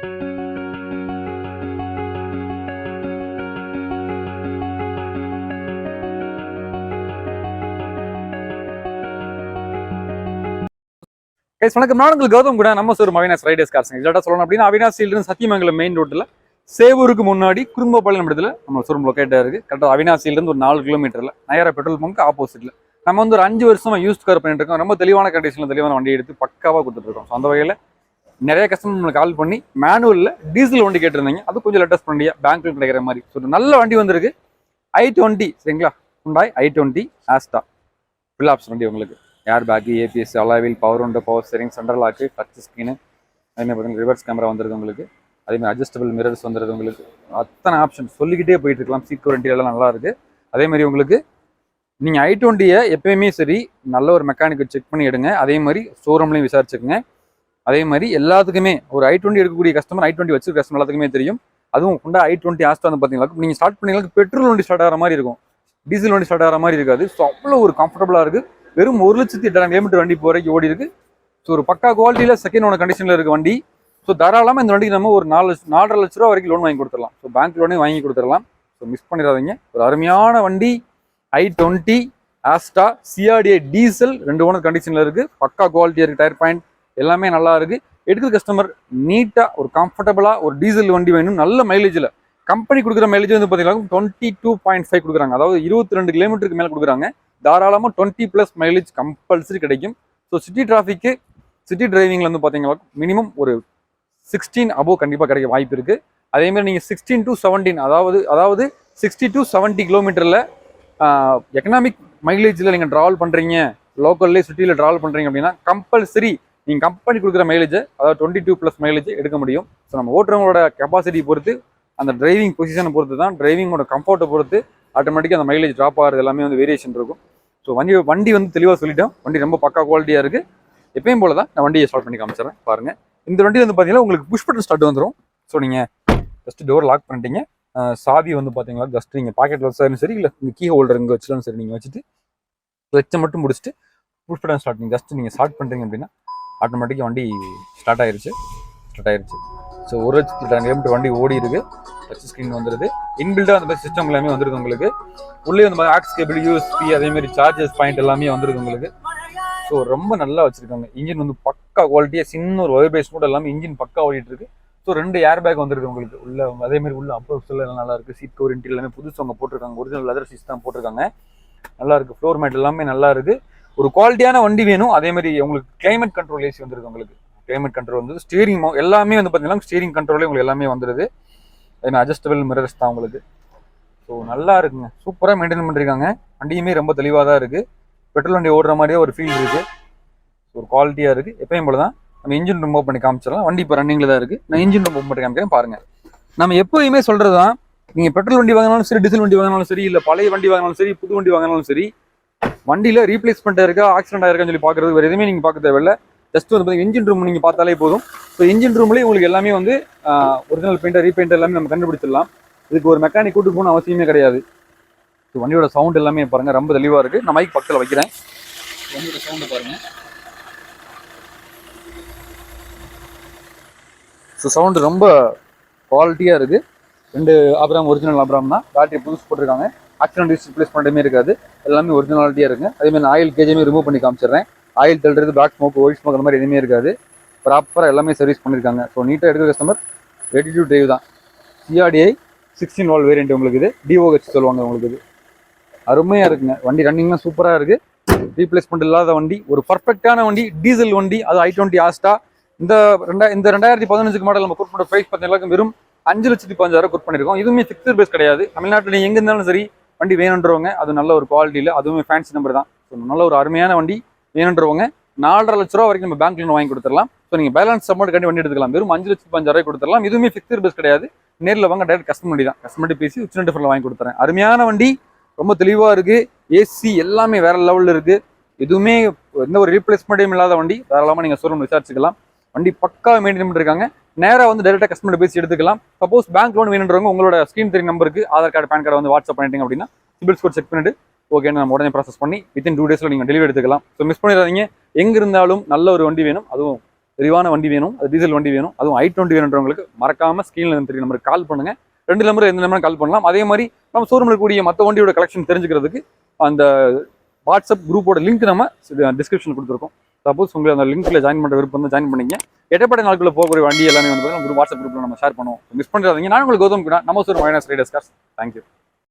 வணக்கம். நான் உங்களுக்கு கௌதம் கூட நம்ம ஒரு அவினாஸ் ரைடர்ஸ் கார்ஸ் இல்லாட்டா சொல்லணும் அப்படின்னா அவினாசியிலிருந்து சத்தியமங்கலம் மெயின் ரோட்டில் சேவூருக்கு முன்னாடி குறும்பபாளையம் இடத்துல நம்ம ஷோரூம் லொக்கேட்டாக இருக்குது. கரெக்டாக அவினாசியிலிருந்து ஒரு 4 கிலோமீட்டரில் நயரா பெட்ரோல் பங்க் ஆப்போசிட்டில் நம்ம வந்து ஒரு 5 வருஷமா யூஸ் கார் பண்ணிட்டு இருக்கோம். ரொம்ப தெளிவான கண்டிஷனில் தெளிவான வண்டி எடுத்து பக்காவாக கொடுத்துட்ருக்கோம். ஸோ அந்த வகையில் நிறைய கஸ்டமர் நம்மளுக்கு கால் பண்ணி மேனுவலில் டீசல் வண்டி கேட்டிருந்தீங்க. அது கொஞ்சம் லேட்டஸ்ட் வண்டியாக பேங்க்கில் கிடைக்கிற மாதிரி ஸோ நல்ல வண்டி வந்திருக்கு. i20 சரிங்களா, Hyundai i20 Asta full option வண்டி உங்களுக்கு. Air bag, ABS, alloy wheel, power உண்டு, power steering, central lock, touch screen, அதேமாதிரி பார்த்தீங்கன்னா ரிவர்ஸ் கேமரா வந்துருது உங்களுக்கு. அதேமாதிரி அட்ஜஸ்டபிள் மிரர்ஸ் வந்துருது உங்களுக்கு. அத்தனை ஆப்ஷன் சொல்லிக்கிட்டே போயிட்டு இருக்கலாம். சீட் கவர் எல்லாம் நல்லா இருக்கு. அதேமாதிரி உங்களுக்கு நீங்கள் i20 எப்பயுமே சரி நல்ல ஒரு மெக்கானிக்கை செக் பண்ணி எடுங்க. அதே மாதிரி ஷோரூம்லையும் விசாரிச்சுக்கோங்க. அதே மாதிரி எல்லாத்துக்குமே ஒரு i20 எடுக்கக்கூடிய கஸ்டமர், i20 வச்சிருக்க கஸ்டமர் எல்லாத்துக்குமே தெரியும். அதுவும் Hyundai i20 ஆஸ்டா வந்து பார்த்தீங்கன்னா நீங்கள் ஸ்டார்ட் பண்ணீங்கன்னா பெட்ரோல் வண்டி ஸ்டார்ட் ஆகிற மாதிரி இருக்கும், டீசல் வண்டி ஸ்டார்ட் ஆகிற மாதிரி இருக்காது. ஸோ அவ்வளோ ஒரு கம்ஃபர்டபுளாக இருக்குது. வெறும் 1,08,000 கிலோமீட்டர் வண்டி போகிறக்கு ஓடி இருக்கு. ஸோ ஒரு பக்கா குவாலிட்டியில் செகண்ட் ஓன கண்டிஷனில் இருக்க வண்டி. ஸோ தாராளமாக இந்த வண்டிக்கு நம்ம ஒரு 4.5 லட்ச ரூபா வரைக்கும் லோன் வாங்கி கொடுத்துடலாம். ஸோ பேங்க் லோனே வாங்கி கொடுத்துடலாம். ஸோ மிஸ் பண்ணிடாதீங்க. ஒரு அருமையான வண்டி i20 Asta CRDI diesel 2 owner கண்டிஷனில் இருக்குது. பக்கா குவாலிட்டியாக இருக்குது. டயர் பாயிண்ட் எல்லாமே நல்லா இருக்குது. எடுக்கிற கஸ்டமர் நீட்டாக ஒரு கம்ஃபர்டபுளாக ஒரு டீசல் வண்டி வேணும். நல்ல மைலேஜில் கம்பெனி கொடுக்குற மைலேஜ் வந்து பார்த்தீங்கன்னா 22.5 கொடுக்குறாங்க. அதாவது 22 கிலோமீட்டருக்கு மேலே கொடுக்குறாங்க. தாராளமாக 20+ மைலேஜ் கம்பல்சரி கிடைக்கும். ஸோ சிட்டி டிராஃபிக்கு, சிட்டி டிரைவிங்கில் வந்து பார்த்தீங்கன்னா மினிமம் ஒரு 16 அபோவ் கண்டிப்பாக கிடைக்க வாய்ப்பு இருக்குது. அதேமாதிரி நீங்கள் 16 to 17 அதாவது 60 to 70 கிலோமீட்டரில் எக்கனாமிக் மைலேஜில் நீங்கள் ட்ராவல் பண்ணுறீங்க, லோக்கல்லே சிட்டியில் ட்ராவல் பண்ணுறீங்க அப்படின்னா கம்பல்சரி நீங்கள் கம்பெனி கொடுக்குற மைலேஜை, அதாவது 22+ மைலேஜ் எடுக்க முடியும். ஸோ நம்ம ஓட்டுறவங்களோட கெப்பாசிட்டி பொறுத்து, அந்த டிரைவிங் பொசிஷனை பொறுத்து தான், டிரைவிங்கோட கம்ஃபர்ட்டை பொறுத்து ஆட்டோமேட்டிக்காக அந்த மைலேஜ் ட்ராப் ஆகிறது எல்லாமே வந்து வேரியேஷன் இருக்கும். ஸோ வண்டி வந்து தெளிவாக சொல்லிட்டோம். வண்டி ரொம்ப பக்கா குவாலிட்டியாக இருக்குது. எப்பயும் போல தான் நான் வண்டியை ஸ்டார்ட் பண்ணி காமிச்சிடறேன் பாருங்கள். இந்த வண்டி வந்து பார்த்தீங்கன்னா உங்களுக்கு புஷ் பட்டன் ஸ்டார்ட் வந்துடும். ஸோ நீங்கள் ஜஸ்ட் டோர் லாக் பண்ணிட்டீங்க. சாவி வந்து பார்த்தீங்கன்னா ஜஸ்ட் நீங்கள் பாக்கெட்டில் வச்சாலும் சரி, இல்லை நீங்கள் கீ ஹோல்டர் இங்கே வச்சாலும் சரி, நீங்கள் வச்சுட்டு கிளச்சை மட்டும் முடிச்சுட்டு புஷ் பட்டன் ஸ்டார்ட் பண்ணி ஜஸ்ட் நீங்கள் ஸ்டார்ட் பண்ணுறீங்க அப்படின்னா ஆட்டோமேட்டிக்காக வண்டி ஸ்டார்ட் ஆயிருச்சு. ஸோ 1,08,000 கிலோமீட்டர் வண்டி ஓடி இருக்கு. டச் ஸ்க்ரீன் வந்துருது. இன்பில்டாக அந்த மாதிரி சிஸ்டம் எல்லாமே வந்துருது உங்களுக்கு. உள்ளே வந்து ஆக்ஸ் கேபிள், யூஎஸ்பி, அதேமாதிரி சார்ஜஸ் பாயிண்ட் எல்லாமே வந்துருது உங்களுக்கு. ஸோ ரொம்ப நல்லா வச்சிருக்காங்க. இன்ஜின் வந்து பக்கா குவாலிட்டியாக, சின்ன ஒரு வைப்ரேஷன் கூட எல்லாமே இன்ஜின் பக்கா ஓடிட்டு இருக்கு. ஸோ 2 ஏர் பேக் வந்துருது உங்களுக்கு உள்ள. அதேமாதிரி உள்ள அப்ரோச் எல்லாம் நல்லா இருக்கு. சீட் கவர் இன்டீரியர் எல்லாமே புதுசு அவங்க போட்டிருக்காங்க. ஒரிஜினல் லெதர் சீட்ஸ் தான் போட்டிருக்காங்க. நல்லா இருக்கு. ஃப்ளோர் மேட் எல்லாமே நல்லா இருக்கு. ஒரு குவாலிட்டியான வண்டி வேணும். அதேமாதிரி உங்களுக்கு கிளைமேட் கண்ட்ரோல் ஏசி வந்துருக்கு உங்களுக்கு. கிளைமேட் கண்ட்ரோல் வந்து ஸ்டீரிங் எல்லாமே வந்து பார்த்தீங்கன்னா ஸ்டீரிங் கண்ட்ரோலே உங்களுக்கு எல்லாமே வந்துடுது. அதே அட்ஜஸ்டபிள் மிரர்ஸ் தான் உங்களுக்கு. ஸோ நல்லா இருக்குங்க. சூப்பராக மெயின்டைன் பண்ணிருக்காங்க. வண்டியுமே ரொம்ப தெளிவாக தான் இருக்குது. பெட்ரோல் வண்டி ஓடுற மாதிரியே ஒரு ஃபீல் இருக்குது. ஒரு குவாலிட்டியாக இருக்குது. எப்பயும் போல தான். நம்ம இன்ஜின் ரூம் ஓப்பன் பண்ணி காமிச்சிடலாம். வண்டி இப்போ ரன்னிங்கில் தான் இருக்குது. நான் இன்ஜின் ரூம் ஓப்பன் பண்ணி காமிக்கிறேன் பாருங்கள். நம்ம எப்போயுமே சொல்கிறது தான், நீங்கள் பெட்ரோல் வண்டி வாங்கினாலும் சரி, டீசல் வண்டி வாங்கினாலும் சரி, இல்லை பழைய வண்டி வாங்கினாலும் சரி, புது வண்டி வாங்கினாலும் சரி, வண்டியில் ரீப்ளேஸ்மெண்ட் இருக்கா, ஆக்சிடென்ட் ஆயிருக்கான்னு சொல்லி பார்க்குறது வேறு எதுவுமே நீங்கள் பார்க்க தேவையில்லை. ஜஸ்ட் வந்து பார்த்தீங்கன்னா இன்ஜின் ரூம் நீங்கள் பார்த்தாலே போதும். ஸோ இன்ஜின் ரூம்லேயே உங்களுக்கு எல்லாமே வந்து ஒரிஜினல் பெயிண்டர், ரீபெயிண்டர் எல்லாமே நம்ம கண்டுபிடிச்சிடலாம். இதுக்கு ஒரு மெக்கானிக் கூட்டு போகணும் அவசியமே கிடையாது. ஸோ வண்டியோட சவுண்ட் எல்லாமே பாருங்கள் ரொம்ப தெளிவாக இருக்குது. நான் மைக் பக்கத்தில் வைக்கிறேன். வண்டியோட சவுண்டு பாருங்கள். ஸோ சவுண்டு ரொம்ப குவாலிட்டியாக இருக்குது. 2 அப்ராம் ஒரிஜினல் அப்ராம் தான். பேட்டரி புதுசு போட்டிருக்காங்க. ஆக்சிடென்ட் ரிப்ளேஸ் பண்ணுறமே இருக்காது. எல்லாமே ஒரிஜினாலிட்டியாக இருக்குங்க. அதேமாதிரி ஆயில் கேஜுமே ரிமூவ் பண்ணி காமிச்சிடுறேன். ஆயில் தள்ளுறது, பேக் ஸ்மோக், ஒயிட் ஸ்மோக் அந்த மாதிரி எதுவுமே இருக்காது. ப்ராப்பராக எல்லாமே சர்வீஸ் பண்ணியிருக்காங்க. ஸோ நீட்டாக எடுக்கிற கஸ்டமர் ரெடி டு டிரைவ் தான். சிஆர்டிஐ 16 வால் வேரியண்ட் உங்களுக்கு. இது டிஓஹெச் சொல்லுவாங்க உங்களுக்கு. இது அருமையாக இருக்குங்க. வண்டி ரன்னிங்லாம் சூப்பராக இருக்குது. ரீப்ளேஸ்மெண்ட் இல்லாத வண்டி, ஒரு பர்ஃபெக்டான வண்டி, டீசல் வண்டி. அது i20 ஆஸ்டா. இந்த 2015 மாடல் நம்ம கோட் பண்ண ப்ரைஸ் பார்த்தீங்கன்னா வெறும் 5,15,000 கோட் பண்ணியிருக்கோம். இதுவுமே ஃபிக்ஸ்டு பேஸ் கிடையாது. தமிழ்நாட்டில் நீங்கள் எங்கே இருந்தாலும் சரி வண்டி வேணுன்றவங்க, அது நல்ல ஒரு குவாலிட்டியில், அதுவுமே ஃபேன்சி நம்பர் தான். ஸோ நல்ல ஒரு அருமையான வண்டி வேணுன்றவங்க 4.5 லட்ச ரூபா வரைக்கும் நம்ம பேங்க் லோன் வாங்கி கொடுத்துடலாம். ஸோ நீங்கள் பேலன்ஸ் அமௌண்ட் கட்டி வண்டி எடுத்துக்கலாம். வெறும் 5,15,000 கொடுத்துடலாம். இதுவுமே ஃபிக்ஸ்டு பேஸ் கிடையாது. நேரில் வாங்க, டைரக்ட் கஸ்டமர் வண்டி தான். கஸ்டமர் பேசி உச்ச டிஃபரில் வாங்கி கொடுத்துறேன். அருமையான வண்டி, ரொம்ப தெளிவாக இருக்குது. ஏசி எல்லாமே வேற லெவலில் இருக்குது. எதுவுமே எந்த ஒரு ரீப்ளேஸ்மெண்ட்டும் இல்லாத வண்டி. தாராளமாக நீங்கள் ஷோரூம் விசாரிச்சுக்கலாம். வண்டி பக்காவை மெயின்டைன் பண்ணிருக்காங்க. நேராக வந்து டைரெக்டாக கஸ்டமர் பேசி எடுத்துக்கலாம். சப்போஸ் பேங்க் லோன் வேணுன்றவங்க உங்களோட ஸ்க்ரீன் தெரியும் நம்பருக்கு ஆதார் கார்டு, பேன் கார்டு வந்து வாட்ஸ்அப் பண்ணிட்டீங்க அப்படின்னா சிபில் ஸ்கோர் செக் பண்ணிட்டு ஓகேன்னு நம்ம உடனே ப்ராசஸ் பண்ணி வித்தின் 2 டேஸில் நீங்கள் டெலிவரி எடுத்துக்கலாம். ஸோ மிஸ் பண்ணிடாதீங்க. எங்கே இருந்தாலும் நல்ல ஒரு வண்டி வேணும். அதுவும் விரிவான வண்டி வேணும், அது டீசல் வண்டி வேணும், அதுவும் i20 வேணுன்றவங்களுக்கு மறக்காம ஸ்க்ரீன்ல தெரிய நம்பருக்கு கால் பண்ணுங்க. 2 நம்பர் எந்த நம்பரும் கால் பண்ணலாம். அதே மாதிரி நம்ம ஷோரூமில் இருக்கக்கூடிய மற்ற வண்டியோட கலெக்ஷன் தெரிஞ்சுக்கிறதுக்கு அந்த வாட்ஸ்அப் குரூப்போட லிங்க் நம்ம டிஸ்கிரிப்ஷன் கொடுத்துருக்கோம். சப்போஸ் உங்களுக்கு அந்த லிங்க்ல ஜாயின் பண்ணுற விருப்பம் ஜாயின் பண்ணிங்க. எட்டப்பட்ட நாட்களில் போகக்கூடிய வண்டி எல்லாமே வந்து நம்ம வாட்ஸ்அப் குரூப்ல நம்ம ஷேர் பண்ணுவோம். மிஸ் பண்ணுறாதீங்க. நான் உங்களுக்கு கௌதம் கூட நம்ம showroom Avinash Riders cars. Thank you.